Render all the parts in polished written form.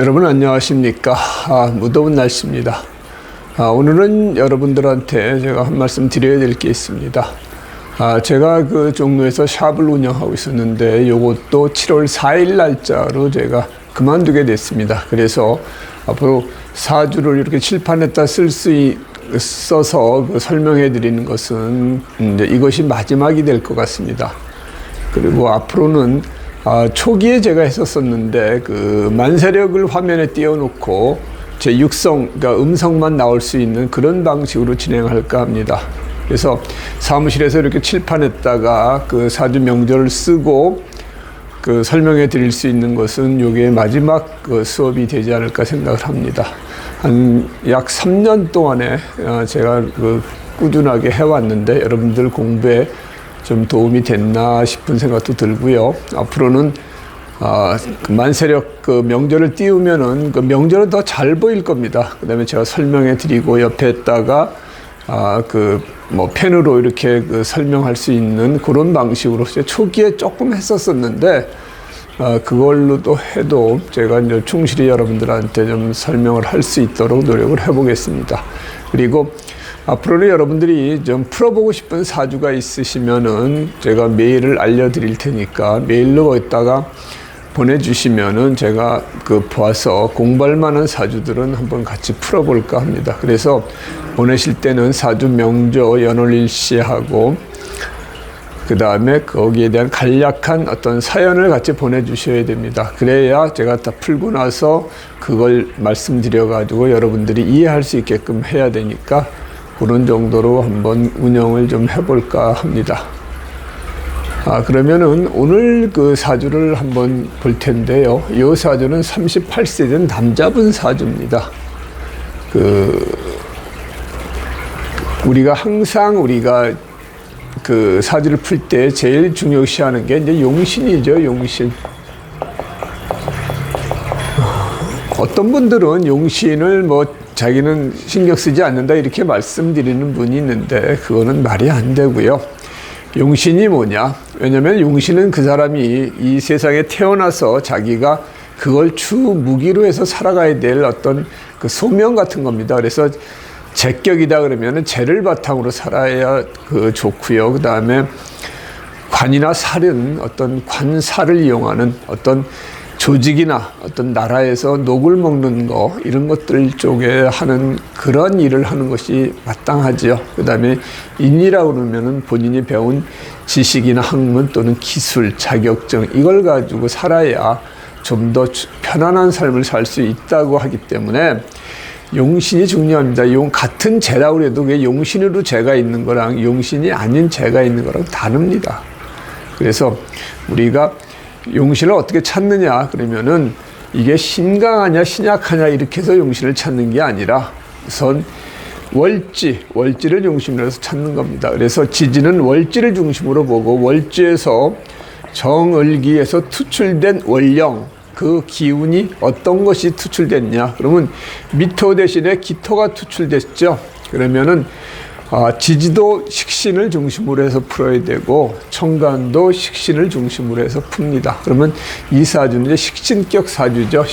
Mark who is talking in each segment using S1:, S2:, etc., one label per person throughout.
S1: 여러분 안녕하십니까? 무더운 날씨입니다. 오늘은 여러분들한테 제가 한 말씀 드려야 될 게 있습니다. 제가 그 종로에서 샵을 운영하고 있었는데 요것도 7월 4일 날짜로 제가 그만두게 됐습니다. 그래서 앞으로 사주를 이렇게 칠판에다 써서 설명해 드리는 것은 이제 이것이 마지막이 될 것 같습니다. 그리고 앞으로는 초기에 제가 했었는데 그 만세력을 화면에 띄워놓고 제 육성, 그러니까 음성만 나올 수 있는 그런 방식으로 진행할까 합니다. 그래서 사무실에서 이렇게 칠판에다가 그 사주 명절을 쓰고 그 설명해 드릴 수 있는 것은 요게 마지막 그 수업이 되지 않을까 생각을 합니다. 한 약 3년 동안에 제가 그 꾸준하게 해왔는데 여러분들 공부에 좀 도움이 됐나 싶은 생각도 들고요. 앞으로는 그 만세력 그 명절을 띄우면은 그 명절은 더 잘 보일 겁니다. 그다음에 제가 설명해 드리고 옆에다가 그 뭐 펜으로 이렇게 그 설명할 수 있는 그런 방식으로 초기에 조금 했었는데 그걸로도 해도 제가 이제 충실히 여러분들한테 좀 설명을 할 수 있도록 노력을 해보겠습니다. 그리고 앞으로는 여러분들이 좀 풀어보고 싶은 사주가 있으시면은 제가 메일을 알려드릴 테니까 메일로 거기다가 보내주시면은 제가 그 보아서 공부할 만한 사주들은 한번 같이 풀어볼까 합니다. 그래서 보내실 때는 사주 명조, 연월일시하고 그 다음에 거기에 대한 간략한 어떤 사연을 같이 보내주셔야 됩니다. 그래야 제가 다 풀고 나서 그걸 말씀드려가지고 여러분들이 이해할 수 있게끔 해야 되니까 그런 정도로 한번 운영을 좀 해볼까 합니다. 그러면은 오늘 그 사주를 한번 볼 텐데요. 이 사주는 38세 된 남자분 사주입니다. 우리가 항상 그 사주를 풀 때 제일 중요시하는 게 이제 용신이죠, 용신. 어떤 분들은 용신을 뭐 자기는 신경 쓰지 않는다 이렇게 말씀드리는 분이 있는데 그거는 말이 안 되고요. 용신이 뭐냐? 왜냐면 용신은 그 사람이 이 세상에 태어나서 자기가 그걸 주 무기로 해서 살아가야 될 어떤 그 소명 같은 겁니다. 그래서 제격이다 그러면은 제를 바탕으로 살아야 좋고요. 그 다음에 관이나 살은 어떤 관살을 이용하는 어떤 조직이나 어떤 나라에서 녹을 먹는 거 이런 것들 쪽에 하는 그런 일을 하는 것이 마땅하지요. 그 다음에 인이라고 그러면은 본인이 배운 지식이나 학문 또는 기술, 자격증 이걸 가지고 살아야 좀 더 편안한 삶을 살 수 있다고 하기 때문에 용신이 중요합니다. 같은 재라고 해도 그게 용신으로 재가 있는 거랑 용신이 아닌 재가 있는 거랑 다릅니다. 그래서 우리가 용신을 어떻게 찾느냐 그러면은 이게 신강하냐 신약하냐 이렇게 해서 용신을 찾는 게 아니라 우선 월지를 중심으로 해서 찾는 겁니다. 그래서 지지는 월지를 중심으로 보고 월지에서 정을기에서 투출된 월령 그 기운이 어떤 것이 투출됐냐 그러면 미토 대신에 기토가 투출됐죠. 그러면은 지지도 식신을 중심으로 해서 풀어야 되고 청간도 식신을 중심으로 해서 풉니다. 그러면 이 사주는 이제 식신격 사주죠.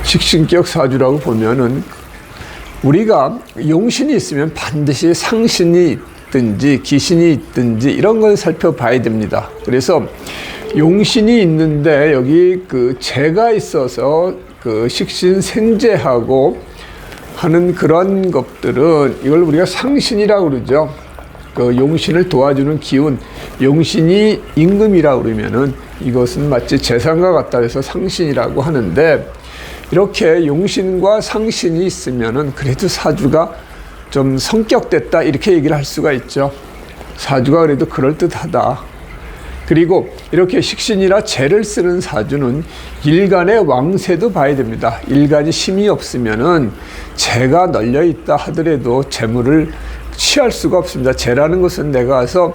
S1: 식신격 사주라고 보면은 우리가 용신이 있으면 반드시 상신이 있든지 기신이 있든지 이런 걸 살펴봐야 됩니다. 그래서 용신이 있는데 여기 그 재가 있어서 그 식신 생재하고 하는 그런 것들은 이걸 우리가 상신이라고 그러죠. 그 용신을 도와주는 기운, 용신이 임금이라고 그러면은 이것은 마치 재산과 같다 해서 상신이라고 하는데 이렇게 용신과 상신이 있으면은 그래도 사주가 좀 성격됐다 이렇게 얘기를 할 수가 있죠. 사주가 그래도 그럴듯하다. 그리고 이렇게 식신이라 재를 쓰는 사주는 일간의 왕세도 봐야 됩니다. 일간이 힘이 없으면은 재가 널려 있다 하더라도 재물을 취할 수가 없습니다. 재라는 것은 내가 와서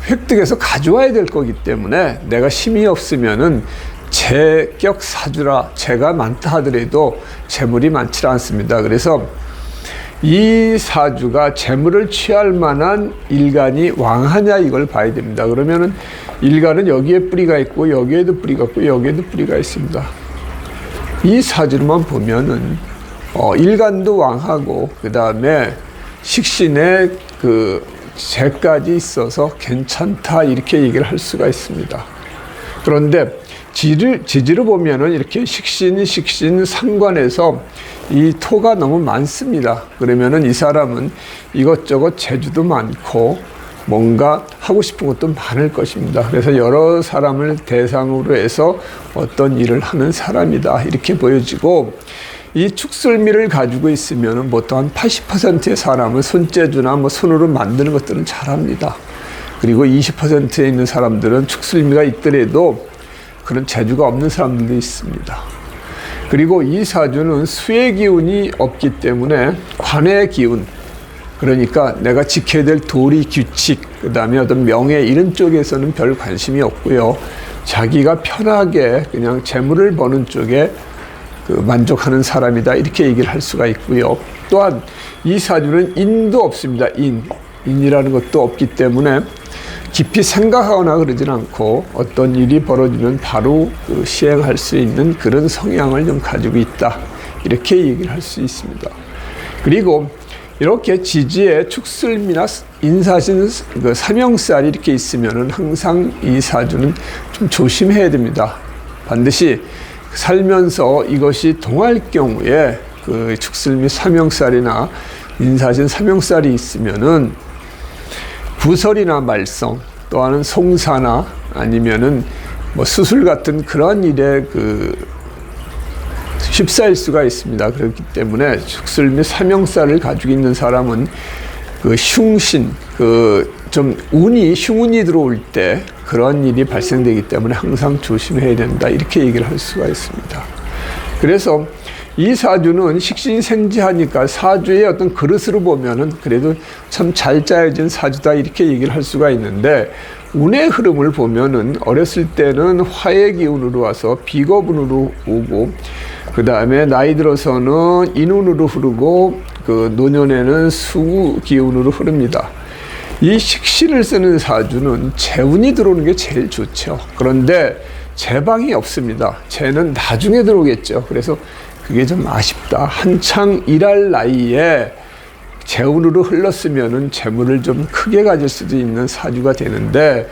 S1: 획득해서 가져와야 될 거기 때문에 내가 힘이 없으면은 재격 사주라 재가 많다 하더라도 재물이 많지 않습니다. 그래서 이 사주가 재물을 취할 만한 일간이 왕하냐 이걸 봐야 됩니다. 그러면은 일간은 여기에 뿌리가 있고 여기에도 뿌리가 있고 여기에도 뿌리가 있습니다. 이 사주로만 보면은 일간도 왕하고 그 다음에 식신에 그 재까지 있어서 괜찮다 이렇게 얘기를 할 수가 있습니다. 그런데 지지로 보면은 이렇게 식신 상관에서 이 토가 너무 많습니다. 그러면은 이 사람은 이것저것 재주도 많고 뭔가 하고 싶은 것도 많을 것입니다. 그래서 여러 사람을 대상으로 해서 어떤 일을 하는 사람이다 이렇게 보여지고, 이 축술미를 가지고 있으면 보통 한 80%의 사람은 손재주나 뭐 손으로 만드는 것들은 잘합니다. 그리고 20%에 있는 사람들은 축술미가 있더라도 그런 재주가 없는 사람들도 있습니다. 그리고 이 사주는 수의 기운이 없기 때문에 관의 기운, 그러니까 내가 지켜야 될 도리, 규칙, 그 다음에 어떤 명예 이런 쪽에서는 별 관심이 없고요. 자기가 편하게 그냥 재물을 버는 쪽에 만족하는 사람이다 이렇게 얘기를 할 수가 있고요. 또한 이 사주는 인도 없습니다. 인이라는 것도 없기 때문에 깊이 생각하거나 그러진 않고 어떤 일이 벌어지면 바로 시행할 수 있는 그런 성향을 좀 가지고 있다 이렇게 얘기를 할 수 있습니다. 그리고 이렇게 지지에 축술미나 인사신 삼형살이 이렇게 있으면은 항상 이 사주는 좀 조심해야 됩니다. 반드시 살면서 이것이 동할 경우에 그 축술미 삼형살이나 인사신 삼형살이 있으면은 구설이나 말썽, 또한은 송사나 아니면은 뭐 수술 같은 그런 일에 휩싸일 수가 있습니다. 그렇기 때문에 축술미 삼형살을 가지고 있는 사람은 흉신, 좀 흉운이 들어올 때 그런 일이 발생되기 때문에 항상 조심해야 된다 이렇게 얘기를 할 수가 있습니다. 그래서 이 사주는 식신이 생지하니까 사주의 어떤 그릇으로 보면은 그래도 참 잘 짜여진 사주다 이렇게 얘기를 할 수가 있는데, 운의 흐름을 보면은 어렸을 때는 화의 기운으로 와서 비거분으로 오고, 그 다음에 나이 들어서는 인운으로 흐르고, 노년에는 수 기운으로 흐릅니다. 이 식신을 쓰는 사주는 재운이 들어오는 게 제일 좋죠. 그런데 재방이 없습니다. 재는 나중에 들어오겠죠. 그래서 그게 좀 아쉽다. 한창 일할 나이에 재운으로 흘렀으면은 재물을 좀 크게 가질 수도 있는 사주가 되는데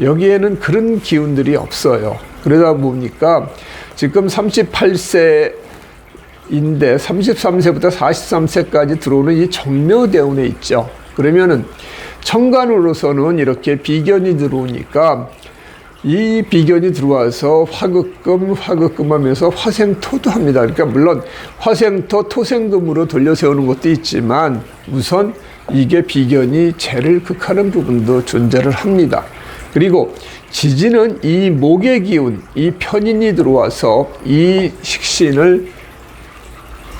S1: 여기에는 그런 기운들이 없어요. 그러다 보니까 지금 38세인데 33세부터 43세까지 들어오는 이 정묘대운에 있죠. 그러면은 천간으로서는 이렇게 비견이 들어오니까 이 비견이 들어와서 화극금 하면서 화생토도 합니다. 그러니까 물론 화생토, 토생금으로 돌려 세우는 것도 있지만 우선 이게 비견이 재를 극하는 부분도 존재를 합니다. 그리고 지지는 이 목의 기운, 이 편인이 들어와서 이 식신을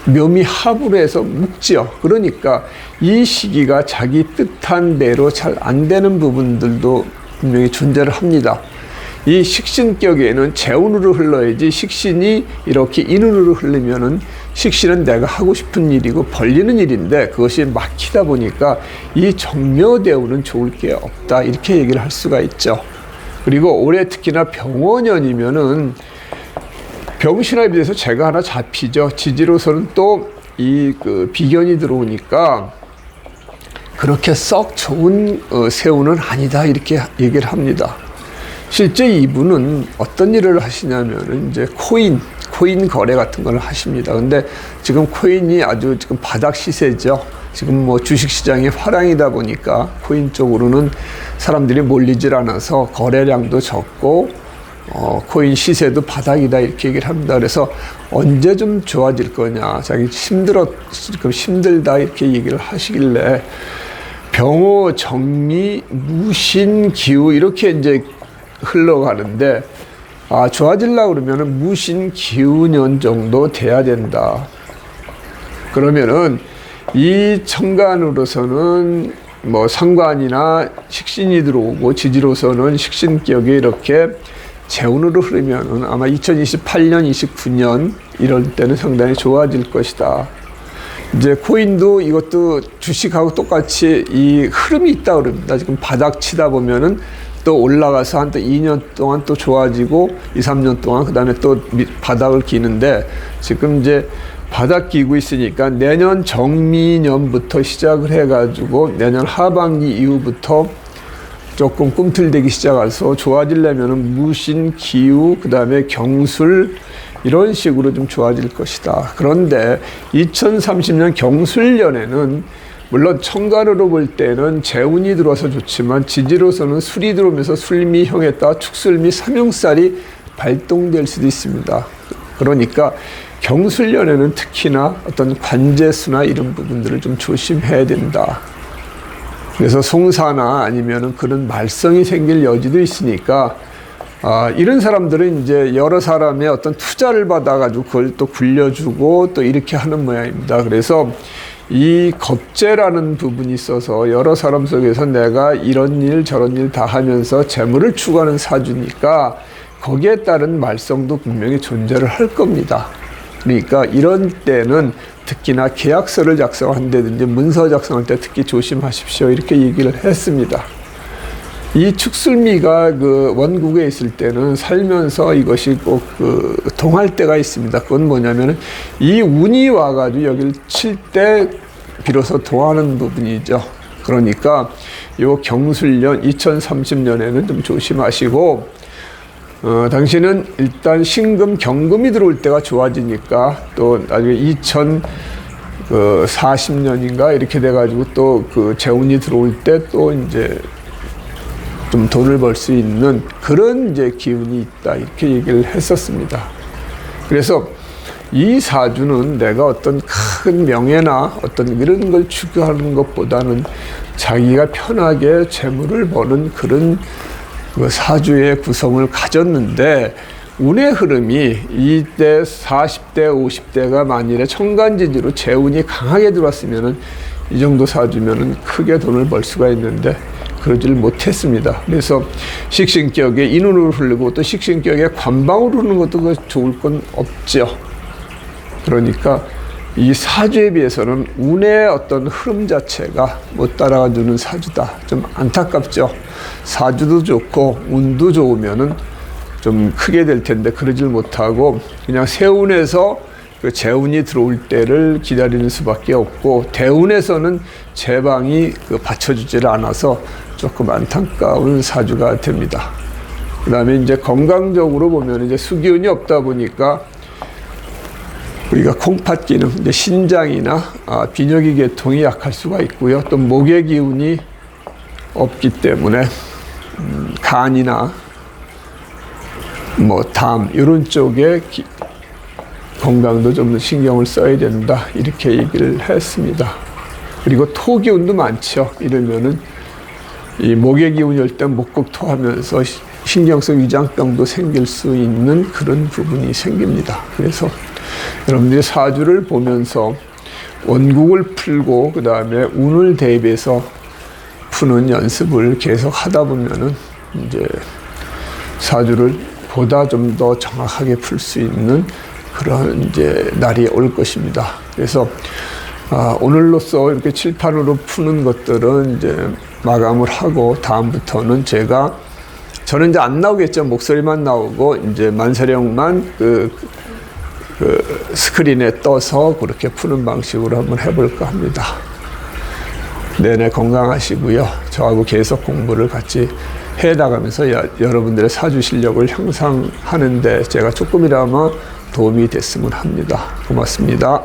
S1: 묘미합으로 해서 묶지요. 그러니까 이 시기가 자기 뜻한 대로 잘 안 되는 부분들도 분명히 존재를 합니다. 이 식신격에는 재운으로 흘러야지 식신이 이렇게 인운으로 흐르면은 식신은 내가 하고 싶은 일이고 벌리는 일인데 그것이 막히다 보니까 이 정묘대운은 좋을 게 없다 이렇게 얘기를 할 수가 있죠. 그리고 올해 특히나 병원년이면은 병신합에 대해서 재가 하나 잡히죠. 지지로서는 또 이 비견이 들어오니까 그렇게 썩 좋은 세운은 아니다 이렇게 얘기를 합니다. 실제 이분은 어떤 일을 하시냐면 이제 코인 거래 같은 걸 하십니다. 근데 지금 코인이 아주 지금 바닥 시세죠. 지금 뭐 주식 시장이 화랑이다 보니까 코인 쪽으로는 사람들이 몰리질 않아서 거래량도 적고 코인 시세도 바닥이다 이렇게 얘기를 합니다. 그래서 언제 좀 좋아질 거냐, 자기 지금 힘들다 이렇게 얘기를 하시길래 병호, 정미, 무신, 기우 이렇게 이제 흘러가는데 좋아지려고 그러면은 무신, 기우년 정도 돼야 된다. 그러면은 이 천간으로서는 뭐 상관이나 식신이 들어오고 지지로서는 식신격이 이렇게 재운으로 흐르면은 아마 2028년, 29년 이럴 때는 상당히 좋아질 것이다. 이제 코인도 이것도 주식하고 똑같이 이 흐름이 있다 그럽니다. 지금 바닥 치다 보면은 또 올라가서 한 또 2년 동안 또 좋아지고 2, 3년 동안 그다음에 또 바닥을 기는데 지금 이제 바닥 기고 있으니까 내년 정미년부터 시작을 해가지고 내년 하반기 이후부터 조금 꿈틀대기 시작해서 좋아지려면은 무신, 기우, 그다음에 경술 이런 식으로 좀 좋아질 것이다. 그런데 2030년 경술년에는 물론 천간으로 볼 때는 재운이 들어와서 좋지만 지지로서는 술이 들어오면서 술미형에 따라 축술미 삼형살이 발동될 수도 있습니다. 그러니까 경술년에는 특히나 어떤 관제수나 이런 부분들을 좀 조심해야 된다. 그래서 송사나 아니면은 그런 말썽이 생길 여지도 있으니까 이런 사람들은 이제 여러 사람의 어떤 투자를 받아가지고 그걸 또 굴려주고 또 이렇게 하는 모양입니다. 그래서 이 겁재라는 부분이 있어서 여러 사람 속에서 내가 이런 일 저런 일 다 하면서 재물을 추구하는 사주니까 거기에 따른 말썽도 분명히 존재를 할 겁니다. 그러니까 이런 때는 특히나 계약서를 작성한다든지 문서 작성할 때 특히 조심하십시오 이렇게 얘기를 했습니다. 이 축술미가 그 원국에 있을 때는 살면서 이것이 꼭 동할 때가 있습니다. 그건 뭐냐면은 이 운이 와가지고 여기를 칠 때 비로소 동하는 부분이죠. 그러니까 요 경술년 2030년에는 좀 조심하시고 당신은 일단 신금 경금이 들어올 때가 좋아지니까 또 나중에 2040년인가 이렇게 돼가지고 또 그 재운이 들어올 때 또 이제 좀 돈을 벌 수 있는 그런 이제 기운이 있다 이렇게 얘기를 했었습니다. 그래서 이 사주는 내가 어떤 큰 명예나 어떤 이런 걸 추구하는 것보다는 자기가 편하게 재물을 버는 그런 그 사주의 구성을 가졌는데 운의 흐름이 이때 40대 50대가 만일에 천간지지로 재운이 강하게 들어왔으면은 이 정도 사주면은 크게 돈을 벌 수가 있는데 그러지를 못했습니다. 그래서 식신격에 인운으로 흐르고 또 식신격에 관방으로 흐르는 것도 좋을 건 없죠. 그러니까 이 사주에 비해서는 운의 어떤 흐름 자체가 못 따라가 주는 사주다. 좀 안타깝죠. 사주도 좋고 운도 좋으면은 좀 크게 될 텐데 그러질 못하고 그냥 세운에서 그 재운이 들어올 때를 기다리는 수밖에 없고 대운에서는 재방이 받쳐주질 않아서 조금 안타까운 사주가 됩니다. 그 다음에 이제 건강적으로 보면 이제 수기운이 없다 보니까 우리가 콩팥 기능, 이제 신장이나 비뇨기 계통이 약할 수가 있고요. 또 목의 기운이 없기 때문에 간이나 뭐 담 이런 쪽에 건강도 좀 신경을 써야 된다 이렇게 얘기를 했습니다. 그리고 토 기운도 많죠. 이러면은 이 목의 기운이 올 때 목극토하면서 신경성 위장병도 생길 수 있는 그런 부분이 생깁니다. 그래서 여러분들이 사주를 보면서 원국을 풀고 그 다음에 운을 대비해서 푸는 연습을 계속 하다 보면은 이제 사주를 보다 좀 더 정확하게 풀 수 있는 그런 이제 날이 올 것입니다. 그래서 오늘로써 이렇게 칠판으로 푸는 것들은 이제 마감을 하고 다음부터는 저는 이제 안 나오겠죠. 목소리만 나오고 이제 만사령만 그 스크린에 떠서 그렇게 푸는 방식으로 한번 해볼까 합니다. 내내 건강하시고요. 저하고 계속 공부를 같이 해나가면서 여러분들의 사주 실력을 향상하는데 제가 조금이나마 도움이 됐으면 합니다. 고맙습니다.